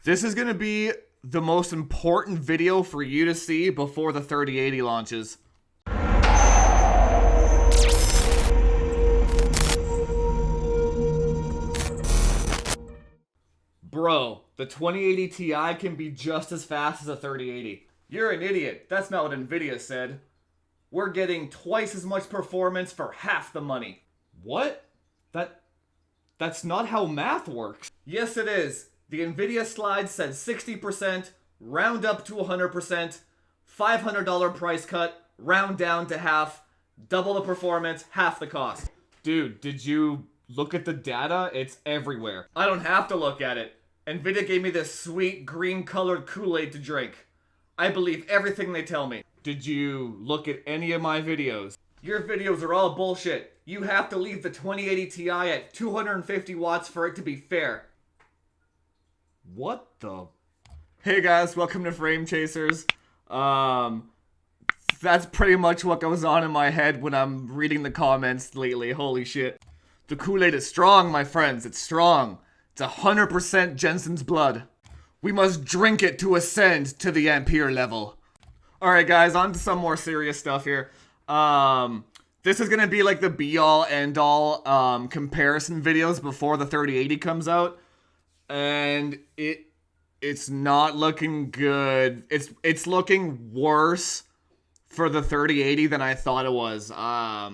This is going to be the most important video for you to see before the 3080 launches. Bro, the 2080 Ti can be just as fast as a 3080. You're an idiot. That's not what Nvidia said. We're getting twice as much performance for half the money. What? That's not how math works. Yes, it is. The Nvidia slide said 60%, round up to 100%, $500 price cut, round down to half, double the performance, half the cost. Dude, did you look at the data? It's everywhere. I don't have to look at it. Nvidia gave me this sweet green colored Kool-Aid to drink. I believe everything they tell me. Did you look at any of my videos? Your videos are all bullshit. You have to leave the 2080 Ti at 250 watts for it to be fair. What the? Hey guys, welcome to Frame Chasers. That's pretty much what goes on in my head when I'm reading the comments lately. Holy shit. The Kool-Aid is strong, my friends. It's strong. It's 100% Jensen's blood. We must drink it to ascend to the Ampere level. Alright guys, on to some more serious stuff here. This is gonna be like the be-all, end-all comparison videos before the 3080 comes out. And it's not looking good. It's looking worse for the 3080 than I thought it was. I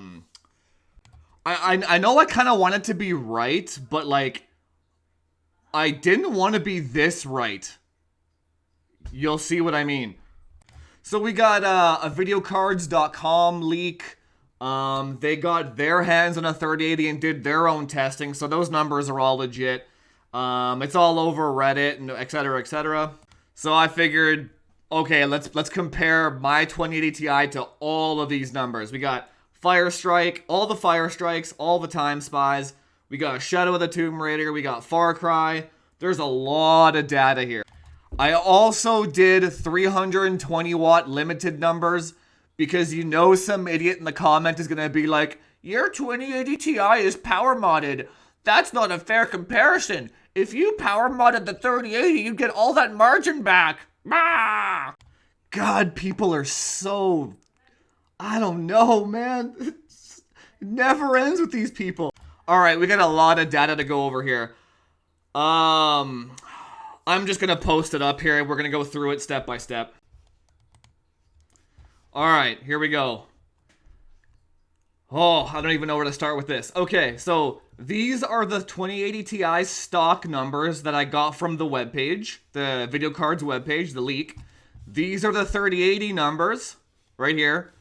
know I kind of want it to be right, but like I didn't want to be this right. You'll see what I mean. So we got a videocards.com leak. They got their hands on a 3080 and did their own testing, so those numbers are all legit. It's all over Reddit and etc, etc. So I figured, okay, let's compare my 2080 Ti to all of these numbers. We got Firestrike, all the Firestrikes, all the Time Spies. We got Shadow of the Tomb Raider. We got Far Cry. There's a lot of data here. I also did 320 watt limited numbers because you know some idiot in the comment is going to be like, your 2080 Ti is power modded. That's not a fair comparison. If you power modded the 3080, you'd get all that margin back. Ah! God, people are so... I don't know, man. It never ends with these people. Alright, we got a lot of data to go over here. I'm just going to post it up here. We're going to go through it step by step. Alright, here we go. Oh, I don't even know where to start with this. Okay, so these are the 2080 Ti stock numbers that I got from the webpage, the video cards webpage, the leak. These are the 3080 numbers, right here.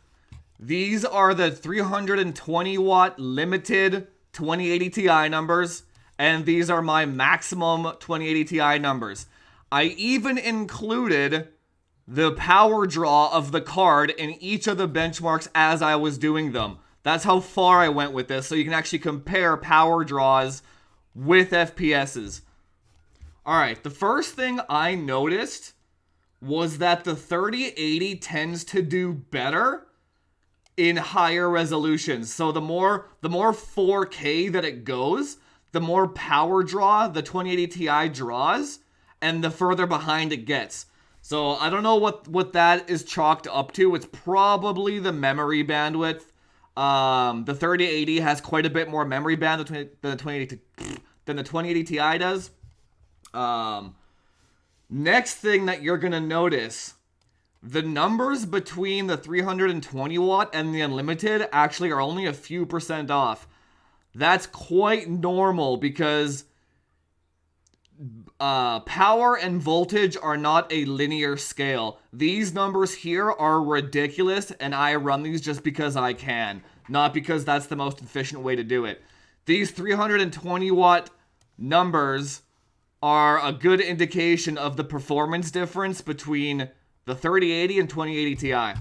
These are the 320 watt limited 2080 Ti numbers, and these are my maximum 2080 Ti numbers. I even included the power draw of the card in each of the benchmarks as I was doing them. That's how far I went with this, so you can actually compare power draws with FPSs. Alright, the first thing I noticed was that the 3080 tends to do better in higher resolutions. So the more 4K that it goes, the more power draw the 2080 Ti draws, and the further behind it gets. So I don't know what that is chalked up to. It's probably the memory bandwidth. The 3080 has quite a bit more memory bandwidth than the 2080 Ti does. Next thing that you're gonna notice, the numbers between the 320 watt and the unlimited actually are only a few percent off. That's quite normal because power and voltage are not a linear scale. These numbers here are ridiculous, and I run these just because I can, not because that's the most efficient way to do it. These 320 watt numbers are a good indication of the performance difference between the 3080 and 2080 Ti.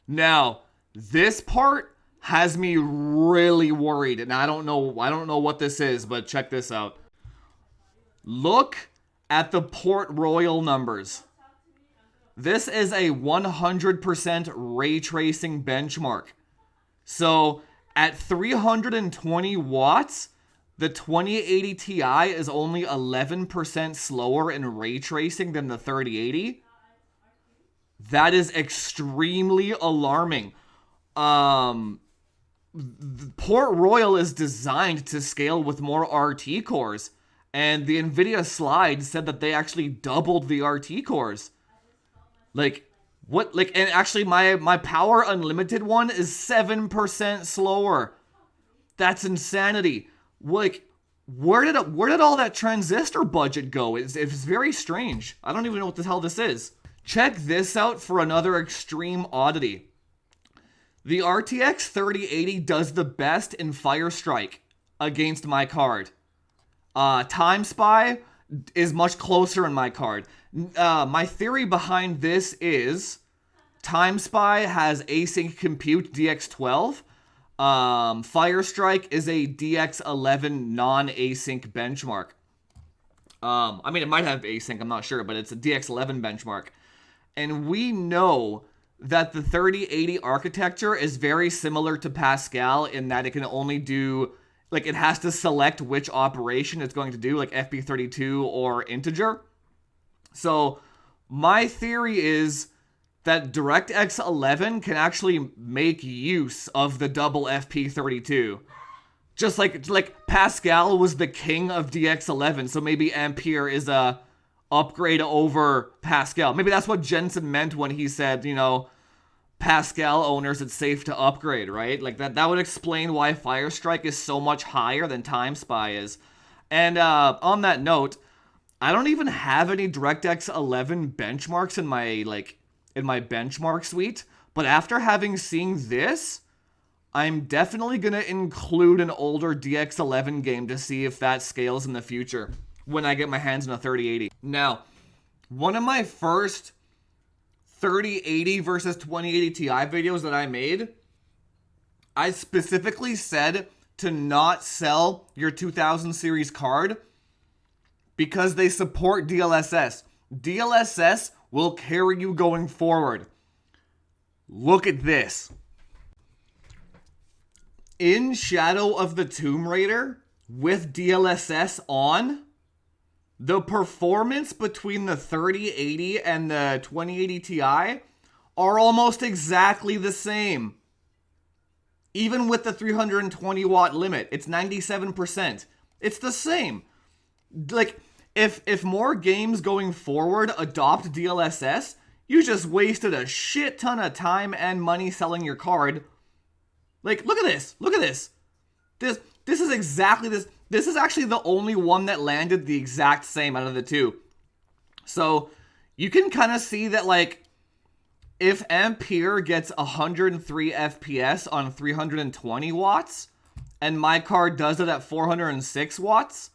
Now, this part has me really worried, and I don't know what this is, but check this out. Look at the Port Royal numbers. This is a 100% ray tracing benchmark. So at 320 watts, the 2080 Ti is only 11% slower in ray tracing than the 3080. That is extremely alarming. Port Royal is designed to scale with more RT cores, and the NVIDIA slide said that they actually doubled the RT cores. Like, what? Like, and actually, my Power Unlimited one is 7% slower. That's insanity. Like, where did all that transistor budget go? It's very strange. I don't even know what the hell this is. Check this out for another extreme oddity. The RTX 3080 does the best in Firestrike against my card. Time Spy is much closer in my card. My theory behind this is Time Spy has async compute DX12. Firestrike is a DX11 non-async benchmark. I mean, it might have async, I'm not sure, but it's a DX11 benchmark. And we know that the 3080 architecture is very similar to Pascal in that it can only do, like, it has to select which operation it's going to do, like FP32 or integer. So my theory is that DirectX 11 can actually make use of the double FP32. Just like Pascal was the king of DX11, so maybe Ampere is a upgrade over Pascal. Maybe that's what Jensen meant when he said, you know, Pascal owners, it's safe to upgrade, right? Like that would explain why Firestrike is so much higher than Time Spy is. And on that note, I don't even have any DirectX 11 benchmarks in my benchmark suite, but after having seen this, I'm definitely gonna include an older DX11 game to see if that scales in the future when I get my hands on a 3080. Now, one of my first 3080 versus 2080 Ti videos that I made, I specifically said to not sell your 2000 series card because they support DLSS. DLSS will carry you going forward. Look at this. In Shadow of the Tomb Raider, with DLSS on, the performance between the 3080 and the 2080 Ti are almost exactly the same. Even with the 320 watt limit, it's 97%. It's the same. Like, if more games going forward adopt DLSS, you just wasted a shit ton of time and money selling your card. Like, look at this. Look at this. This is exactly this. This is actually the only one that landed the exact same out of the two. So you can kind of see that, like, if Ampere gets 103 FPS on 320 watts, and my card does it at 406 watts,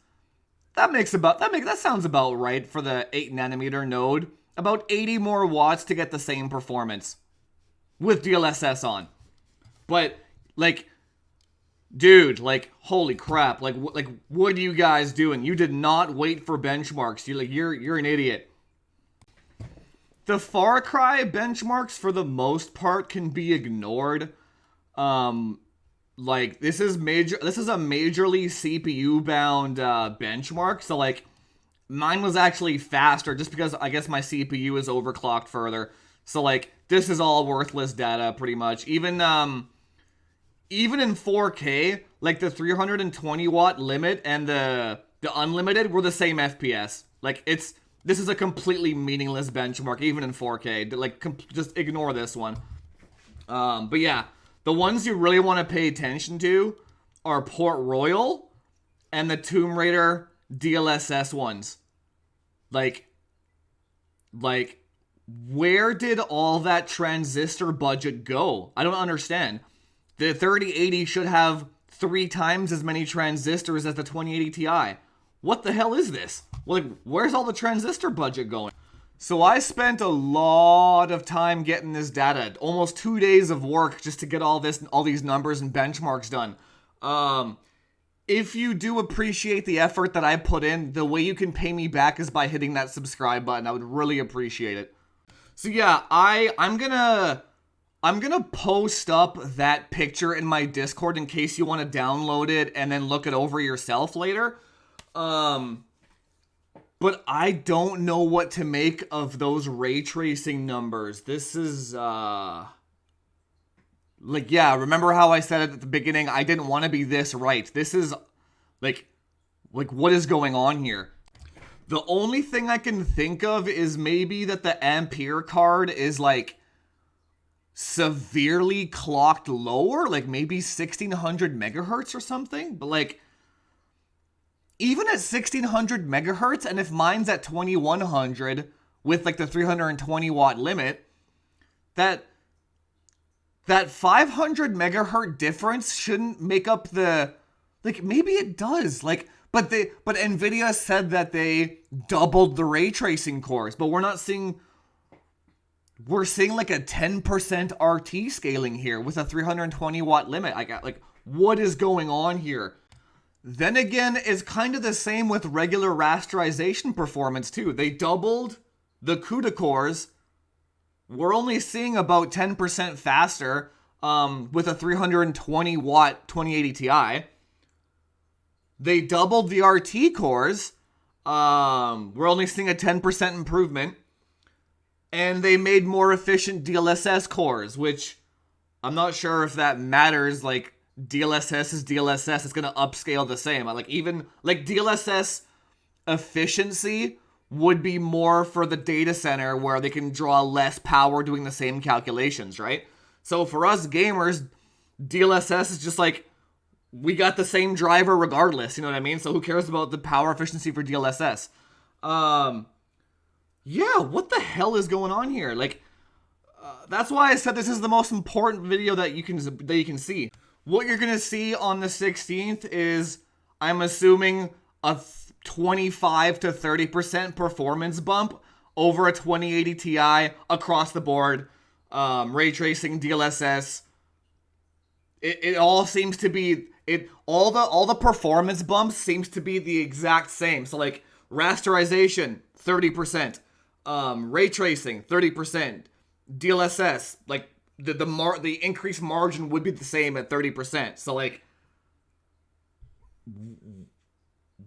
that sounds about right for the 8nm node. About 80 more watts to get the same performance with DLSS on. But, like, dude, like, holy crap, like what are you guys doing? You did not wait for benchmarks. You're an idiot. The Far Cry benchmarks, for the most part, can be ignored. Like, this is a majorly CPU bound benchmark. So, like, mine was actually faster just because I guess my CPU is overclocked further. So, like, this is all worthless data pretty much. Even in 4K, like, the 320 watt limit and the unlimited were the same FPS. Like, this is a completely meaningless benchmark, even in 4K. Like, just ignore this one. But yeah, the ones you really want to pay attention to are Port Royal and the Tomb Raider DLSS ones. Like, where did all that transistor budget go? I don't understand. The 3080 should have 3 times as many transistors as the 2080 Ti. What the hell is this? Like, where's all the transistor budget going? So I spent a lot of time getting this data. Almost 2 days of work just to get all these numbers and benchmarks done. If you do appreciate the effort that I put in, the way you can pay me back is by hitting that subscribe button. I would really appreciate it. So yeah, I'm gonna I'm gonna post up that picture in my Discord in case you want to download it and then look it over yourself later. But I don't know what to make of those ray tracing numbers. This is, yeah, remember how I said it at the beginning? I didn't want to be this right. This is, like, what is going on here? The only thing I can think of is maybe that the Ampere card is, like, severely clocked lower. Like, maybe 1600 megahertz or something. But, like, even at 1600 megahertz, and if mine's at 2100 with like the 320 watt limit, that 500 megahertz difference shouldn't make up the, like, maybe it does, like, but Nvidia said that they doubled the ray tracing cores, but we're seeing like a 10% RT scaling here with a 320 watt limit. I got, like, what is going on here? Then again, it's kind of the same with regular rasterization performance too. They doubled the CUDA cores. We're only seeing about 10% faster with a 320 watt 2080 Ti. They doubled the RT cores. We're only seeing a 10% improvement. And they made more efficient DLSS cores, which I'm not sure if that matters. Like, DLSS is DLSS. It's going to upscale the same. Like, even, like, DLSS efficiency would be more for the data center where they can draw less power doing the same calculations, right? So for us gamers, DLSS is just like, we got the same driver regardless, you know what I mean? So who cares about the power efficiency for DLSS? Yeah, what the hell is going on here? Like, that's why I said this is the most important video that you can see. What you're going to see on the 16th is, I'm assuming, a 25 to 30% performance bump over a 2080 Ti across the board. Ray tracing, DLSS. It all seems to be, all the performance bumps seems to be the exact same. So, like, rasterization, 30%. Ray tracing, 30%. DLSS, like, the increased margin would be the same at 30%. So, like,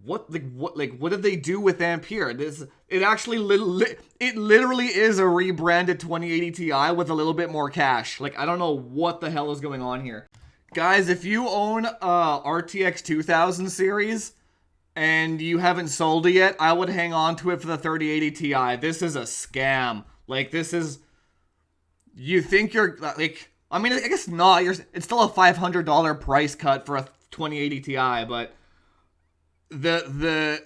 what did they do with Ampere? It actually literally is a rebranded 2080 Ti with a little bit more cash. Like, I don't know what the hell is going on here. Guys, if you own RTX 2000 series and you haven't sold it yet, I would hang on to it for the 3080 Ti. This is a scam. Like, this is, you think you're, like, I mean, I guess not. It's still a $500 price cut for a 2080 Ti, but the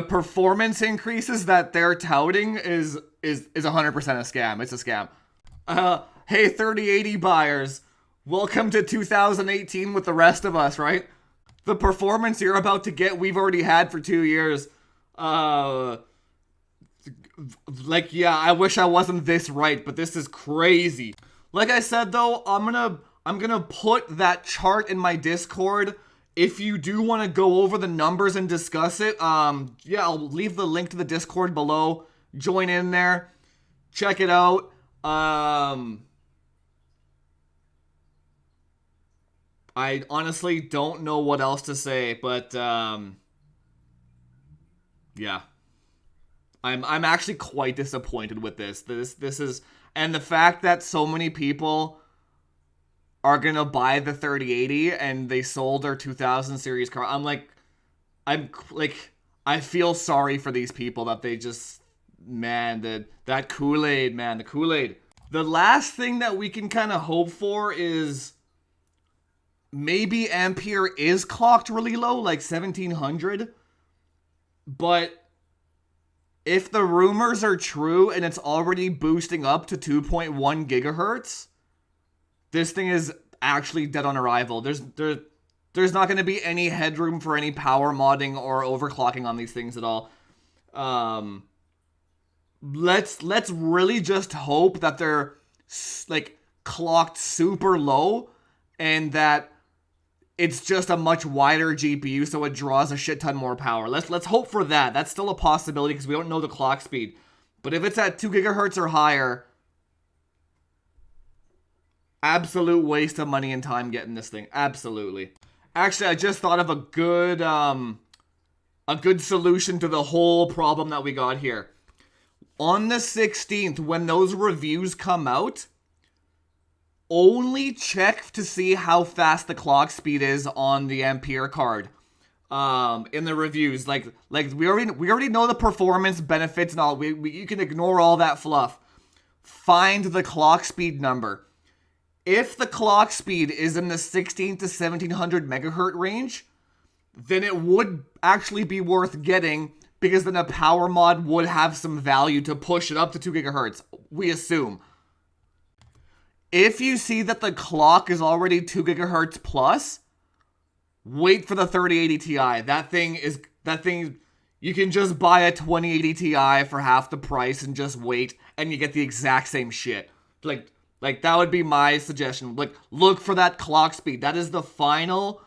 performance increases that they're touting is 100% a scam. It's a scam. Hey, 3080 buyers, welcome to 2018 with the rest of us, right? The performance you're about to get, we've already had for 2 years. Like, yeah, I wish I wasn't this right, but this is crazy. Like I said, though, I'm gonna put that chart in my Discord. If you do want to go over the numbers and discuss it, yeah, I'll leave the link to the Discord below. Join in there. Check it out. I honestly don't know what else to say, but, yeah. I'm actually quite disappointed with this. This is, and the fact that so many people are gonna buy the 3080 and they sold their 2000 series car. I feel sorry for these people that they just, man, that Kool-Aid, man, the Kool-Aid. The last thing that we can kind of hope for is maybe Ampere is clocked really low, like 1700, but if the rumors are true and it's already boosting up to 2.1 gigahertz, this thing is actually dead on arrival. There's not going to be any headroom for any power modding or overclocking on these things at all. Let's really just hope that they're, like, clocked super low and that it's just a much wider GPU, so it draws a shit ton more power. Let's hope for that. That's still a possibility because we don't know the clock speed. But if it's at 2 gigahertz or higher, Absolute waste of money and time getting this thing. Absolutely. Actually, I just thought of a good solution to the whole problem that we got here. On the 16th, when those reviews come out, only check to see how fast the clock speed is on the Ampere card. In the reviews, like we already know the performance benefits and all. You can ignore all that fluff. Find the clock speed number. If the clock speed is in the 16 to 1700 megahertz range, then it would actually be worth getting, because then a power mod would have some value to push it up to 2 gigahertz, we assume. If you see that the clock is already 2 gigahertz plus, wait for the 3080 Ti. That thing, you can just buy a 2080 Ti for half the price and just wait, and you get the exact same shit. Like that would be my suggestion. Like, look for that clock speed. That is the final,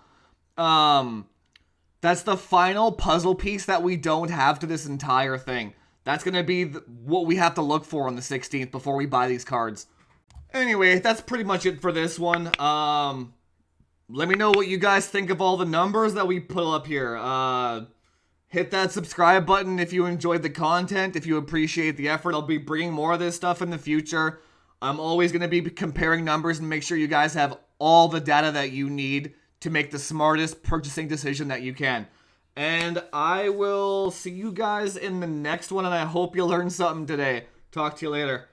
that's the final puzzle piece that we don't have to this entire thing. That's gonna be what we have to look for on the 16th before we buy these cards. Anyway, that's pretty much it for this one. Let me know what you guys think of all the numbers that we put up here. Hit that subscribe button if you enjoyed the content, if you appreciate the effort. I'll be bringing more of this stuff in the future. I'm always going to be comparing numbers and make sure you guys have all the data that you need to make the smartest purchasing decision that you can. And I will see you guys in the next one, and I hope you learned something today. Talk to you later.